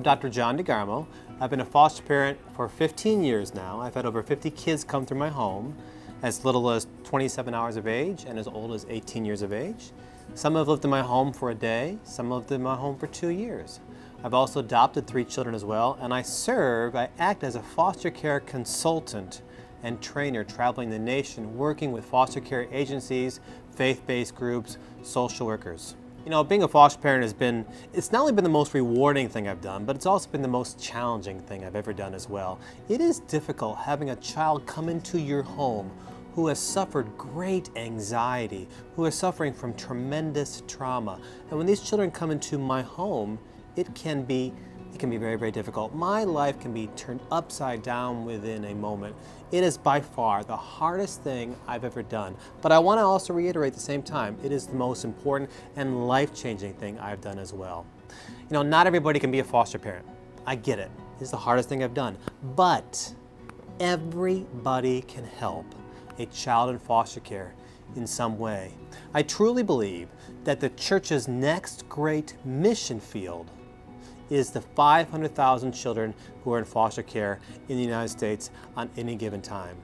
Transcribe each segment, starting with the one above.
Dr. John DeGarmo. I've been a foster parent for 15 years now. I've had over 50 kids come through my home, as little as 27 hours of age and as old as 18 years of age. Some have lived in my home for a day, some lived in my home for 2 years. I've also adopted 3 children as well, and I act as a foster care consultant and trainer traveling the nation, working with foster care agencies, faith-based groups, social workers. You know, being a foster parent it's not only been the most rewarding thing I've done, but it's also been the most challenging thing I've ever done as well. It is difficult having a child come into your home who has suffered great anxiety, who is suffering from tremendous trauma. And when these children come into my home, it can be very, very difficult. My life can be turned upside down within a moment. It is by far the hardest thing I've ever done. But I want to also reiterate at the same time, it is the most important and life-changing thing I've done as well. You know, not everybody can be a foster parent. I get it. It's the hardest thing I've done. But everybody can help a child in foster care in some way. I truly believe that the church's next great mission field is the 500,000 children who are in foster care in the United States on any given time.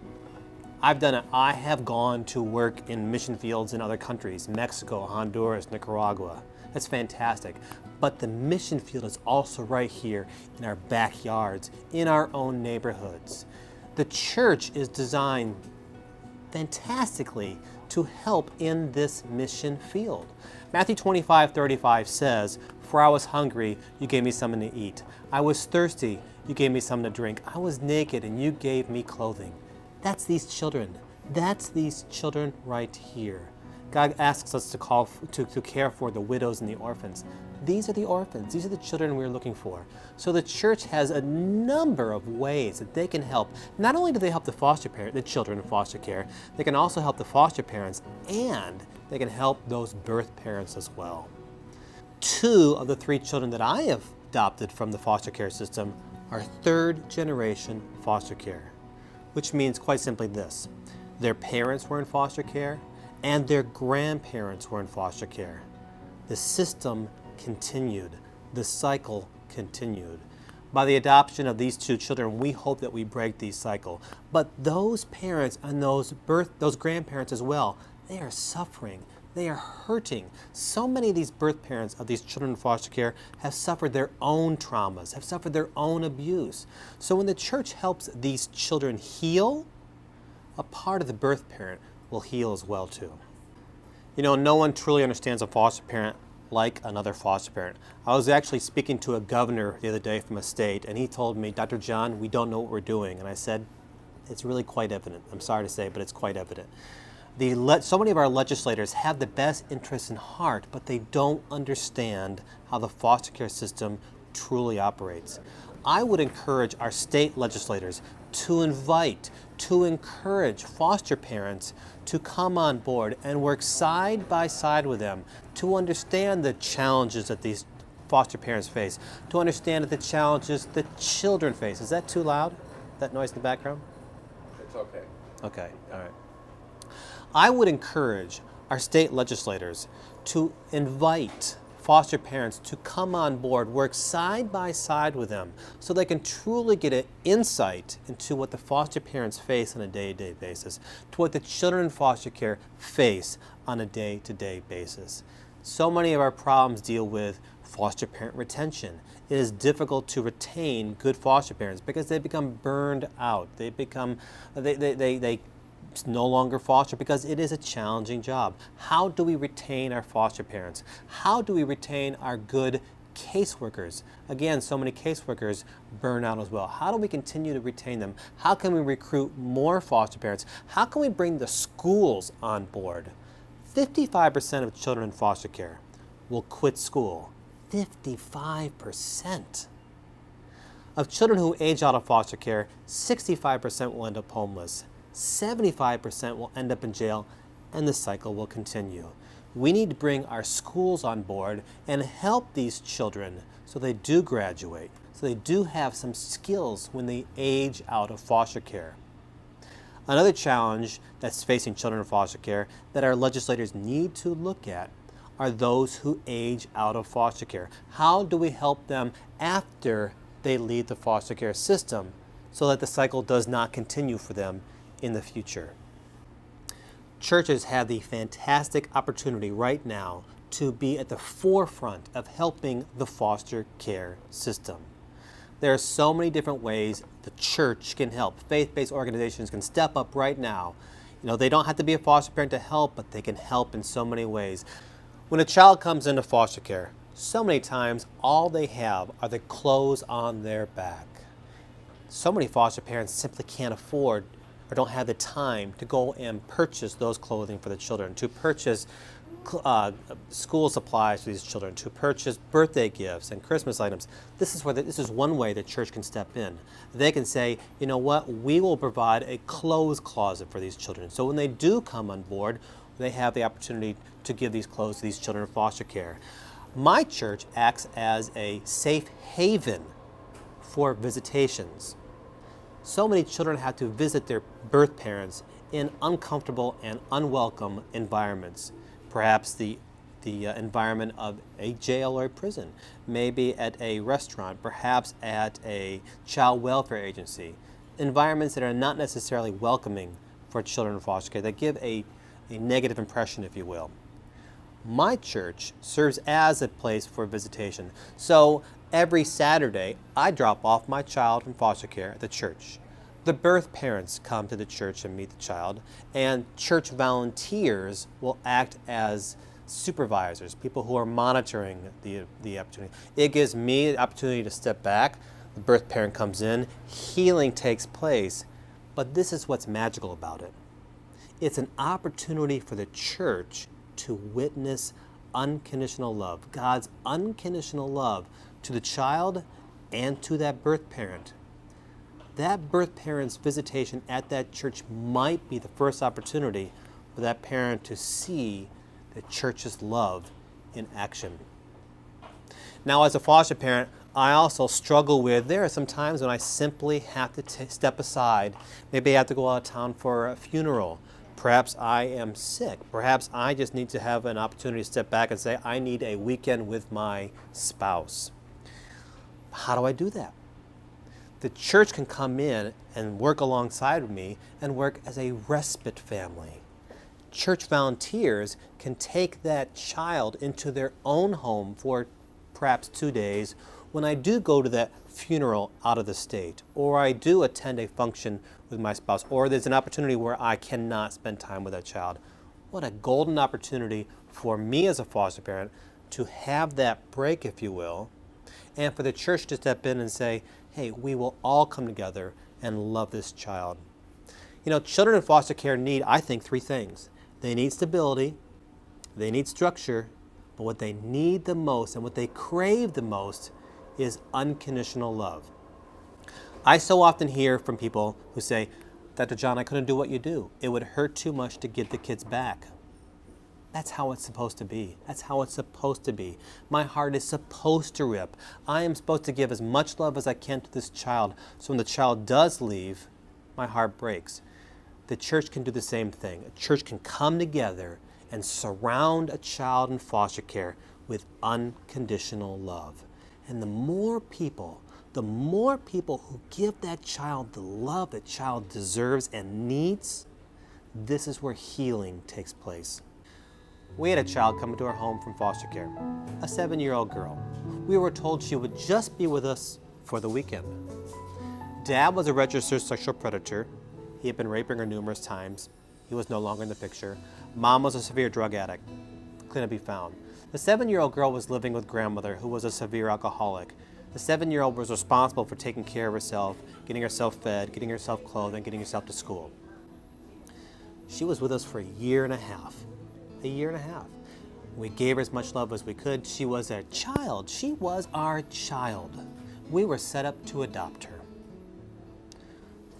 I've done it. I have gone to work in mission fields in other countries, Mexico, Honduras, Nicaragua. That's fantastic. But the mission field is also right here in our backyards, in our own neighborhoods. The church is designed fantastically to help in this mission field. Matthew 25:35 says, "For I was hungry, you gave me something to eat. I was thirsty, you gave me something to drink. I was naked, and you gave me clothing." That's these children. That's these children right here. God asks us to care for the widows and the orphans. These are the orphans. These are the children we're looking for. So the church has a number of ways that they can help. Not only do they help the children in foster care, they can also help the foster parents, and they can help those birth parents as well. 2 of the 3 children that I have adopted from the foster care system are 3rd-generation foster care, which means quite simply this: their parents were in foster care, and their grandparents were in foster care. The system continued. The cycle continued. By the adoption of these 2 children, we hope that we break the cycle. But those parents and those grandparents as well, they are suffering. They are hurting. So many of these birth parents of these children in foster care have suffered their own traumas, have suffered their own abuse. So when the church helps these children heal, a part of the birth parent will heal as well too. You know, no one truly understands a foster parent like another foster parent. I was actually speaking to a governor the other day from a state, and he told me, "Dr. John, we don't know what we're doing." And I said, "It's really quite evident. I'm sorry to say, but it's quite evident. So many of our legislators have the best interests in heart, but they don't understand how the foster care system truly operates." I would encourage our state legislators to encourage foster parents to come on board and work side by side with them to understand the challenges that these foster parents face, to understand the challenges the children face. Is that too loud? That noise in the background? It's okay. Okay, all right. I would encourage our state legislators to invite foster parents to come on board, work side by side with them so they can truly get an insight into what the foster parents face on a day-to-day basis, to what the children in foster care face on a day-to-day basis. So many of our problems deal with foster parent retention. It is difficult to retain good foster parents because they become burned out. They no longer foster because it is a challenging job. How do we retain our foster parents? How do we retain our good caseworkers? Again, so many caseworkers burn out as well. How do we continue to retain them? How can we recruit more foster parents? How can we bring the schools on board? 55% of children in foster care will quit school. 55%. Of children who age out of foster care, 65% will end up homeless. 75% will end up in jail, and the cycle will continue. We need to bring our schools on board and help these children so they do graduate, so they do have some skills when they age out of foster care. Another challenge that's facing children in foster care that our legislators need to look at are those who age out of foster care. How do we help them after they leave the foster care system so that the cycle does not continue for them in the future? Churches have the fantastic opportunity right now to be at the forefront of helping the foster care system. There are so many different ways the church can help. Faith-based organizations can step up right now. They don't have to be a foster parent to help, but they can help in so many ways. When a child comes into foster care, so many times all they have are the clothes on their back. So many foster parents simply can't afford or don't have the time to go and purchase those clothing for the children, to purchase school supplies for these children, to purchase birthday gifts and Christmas items. This is one way the church can step in. They can say, you know what, we will provide a clothes closet for these children. So when they do come on board, they have the opportunity to give these clothes to these children in foster care. My church acts as a safe haven for visitations. So many children have to visit their birth parents in uncomfortable and unwelcome environments. Perhaps the environment of a jail or a prison, maybe at a restaurant, perhaps at a child welfare agency. Environments that are not necessarily welcoming for children in foster care, that give a negative impression, if you will. My church serves as a place for visitation. So every Saturday, I drop off my child from foster care at the church. The birth parents come to the church and meet the child, and church volunteers will act as supervisors, people who are monitoring the opportunity. It gives me the opportunity to step back. The birth parent comes in, healing takes place, but this is what's magical about it. It's an opportunity for the church to witness unconditional love, God's unconditional love to the child and to that birth parent. That birth parent's visitation at that church might be the first opportunity for that parent to see the church's love in action. Now, as a foster parent, I also struggle with, there are some times when I simply have to step aside. Maybe I have to go out of town for a funeral. Perhaps I am sick. Perhaps I just need to have an opportunity to step back and say, I need a weekend with my spouse. How do I do that? The church can come in and work alongside me and work as a respite family. Church volunteers can take that child into their own home for perhaps 2 days when I do go to that funeral out of the state, or I do attend a function with my spouse, or there's an opportunity where I cannot spend time with that child. What a golden opportunity for me as a foster parent to have that break, if you will, and for the church to step in and say, hey, we will all come together and love this child. Children in foster care need, I think, 3 things. They need stability, they need structure, but what they need the most and what they crave the most is unconditional love. I so often hear from people who say, Dr. John, I couldn't do what you do. It would hurt too much to give the kids back. That's how it's supposed to be. That's how it's supposed to be. My heart is supposed to rip. I am supposed to give as much love as I can to this child, so when the child does leave, my heart breaks. The church can do the same thing. A church can come together and surround a child in foster care with unconditional love. And the more people who give that child the love that child deserves and needs, this is where healing takes place. We had a child come into our home from foster care, a 7-year-old girl. We were told she would just be with us for the weekend. Dad was a registered sexual predator. He had been raping her numerous times. He was no longer in the picture. Mom was a severe drug addict. Couldn't be found. The 7-year-old girl was living with grandmother, who was a severe alcoholic. The 7-year-old was responsible for taking care of herself, getting herself fed, getting herself clothed, and getting herself to school. She was with us for a year and a half. A year and a half. We gave her as much love as we could. She was a child. She was our child. We were set up to adopt her.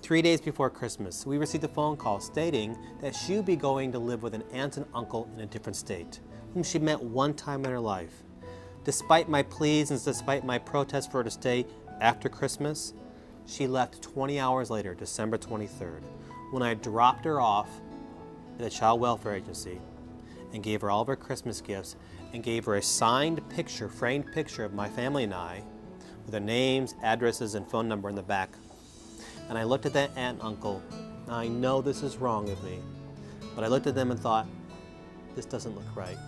3 days before Christmas, we received a phone call stating that she would be going to live with an aunt and uncle in a different state, whom she met one time in her life. Despite my pleas and despite my protests for her to stay after Christmas, she left 20 hours later, December 23rd, when I dropped her off at a child welfare agency and gave her all of her Christmas gifts and gave her a signed picture, framed picture of my family and I with their names, addresses, and phone number in the back. And I looked at that aunt and uncle. I know this is wrong of me, but I looked at them and thought, this doesn't look right.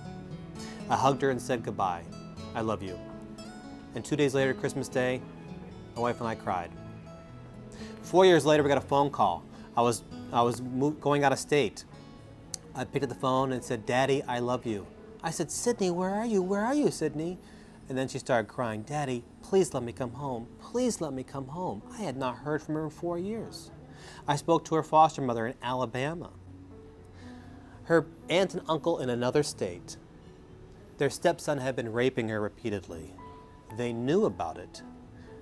I hugged her and said goodbye. I love you. And 2 days later, Christmas Day, my wife and I cried. 4 years later, we got a phone call. I was going out of state. I picked up the phone and said, Daddy, I love you. I said, Sydney, where are you? Where are you, Sydney? And then she started crying, Daddy, please let me come home. Please let me come home. I had not heard from her in 4 years. I spoke to her foster mother in Alabama. Her aunt and uncle in another state. Their stepson had been raping her repeatedly. They knew about it.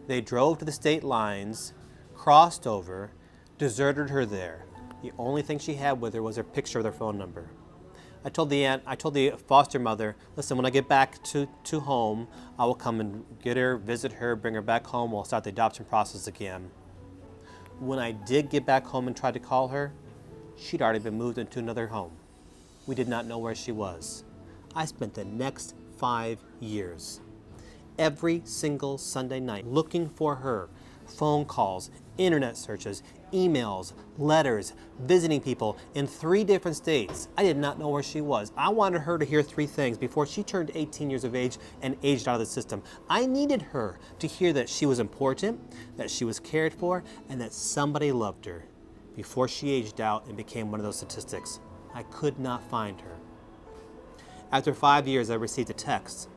They drove to the state lines, crossed over, deserted her there. The only thing she had with her was her picture of their phone number. I told the foster mother, listen, when I get back to home, I will come and get her, visit her, bring her back home. We'll start the adoption process again. When I did get back home and tried to call her, she'd already been moved into another home. We did not know where she was. I spent the next 5 years, every single Sunday night, looking for her. Phone calls, internet searches, emails, letters, visiting people in 3 different states. I did not know where she was. I wanted her to hear 3 things before she turned 18 years of age and aged out of the system. I needed her to hear that she was important, that she was cared for, and that somebody loved her before she aged out and became one of those statistics. I could not find her. After 5 years, I received a text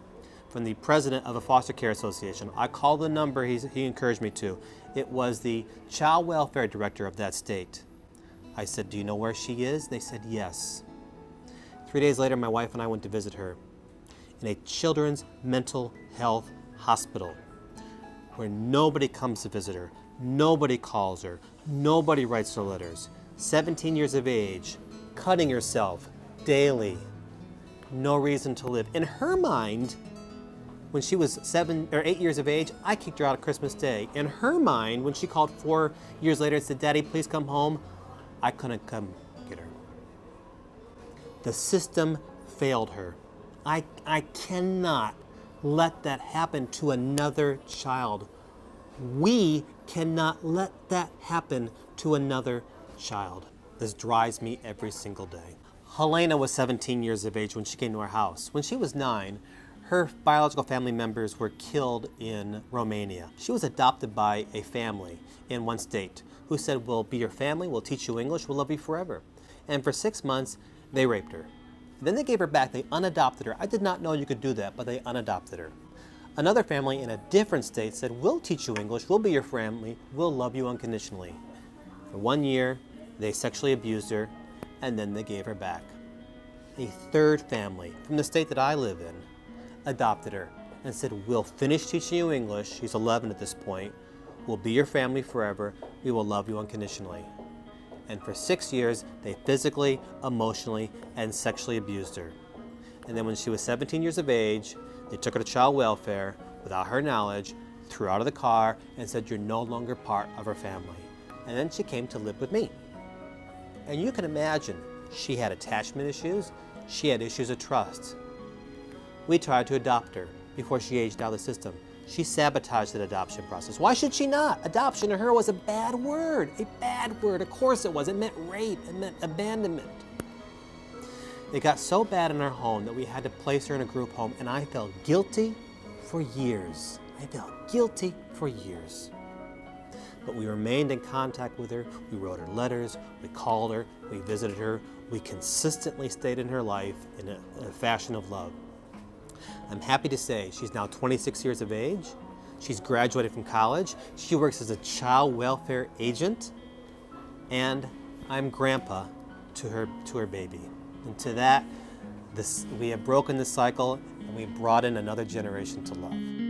from the president of the Foster Care Association. I called the number he encouraged me to. It was the child welfare director of that state. I said, do you know where she is? They said, yes. 3 days later, my wife and I went to visit her in a children's mental health hospital where nobody comes to visit her, nobody calls her, nobody writes her letters. 17 years of age, cutting herself daily, no reason to live. In her mind, when she was 7 or 8 years of age, I kicked her out on Christmas Day. In her mind, when she called 4 years later and said, Daddy, please come home, I couldn't come get her. The system failed her. I cannot let that happen to another child. We cannot let that happen to another child. This drives me every single day. Helena was 17 years of age when she came to our house. When she was 9, her biological family members were killed in Romania. She was adopted by a family in one state who said, we'll be your family, we'll teach you English, we'll love you forever. And for 6 months, they raped her. Then they gave her back, they unadopted her. I did not know you could do that, but they unadopted her. Another family in a different state said, we'll teach you English, we'll be your family, we'll love you unconditionally. For 1 year, they sexually abused her, and then they gave her back. A third family from the state that I live in adopted her and said, we'll finish teaching you English. She's 11 at this point. We'll be your family forever. We will love you unconditionally. And for 6 years, they physically, emotionally, and sexually abused her. And then when she was 17 years of age, they took her to child welfare without her knowledge, threw her out of the car, and said, you're no longer part of our family. And then she came to live with me. And you can imagine, she had attachment issues. She had issues of trust. We tried to adopt her before she aged out of the system. She sabotaged the adoption process. Why should she not? Adoption to her was a bad word. A bad word. Of course it was. It meant rape. It meant abandonment. It got so bad in our home that we had to place her in a group home, and I felt guilty for years. I felt guilty for years. But we remained in contact with her. We wrote her letters. We called her. We visited her. We consistently stayed in her life in a fashion of love. I'm happy to say she's now 26 years of age. She's graduated from college. She works as a child welfare agent. And I'm grandpa to her baby. And to that, we have broken the cycle and we brought in another generation to love.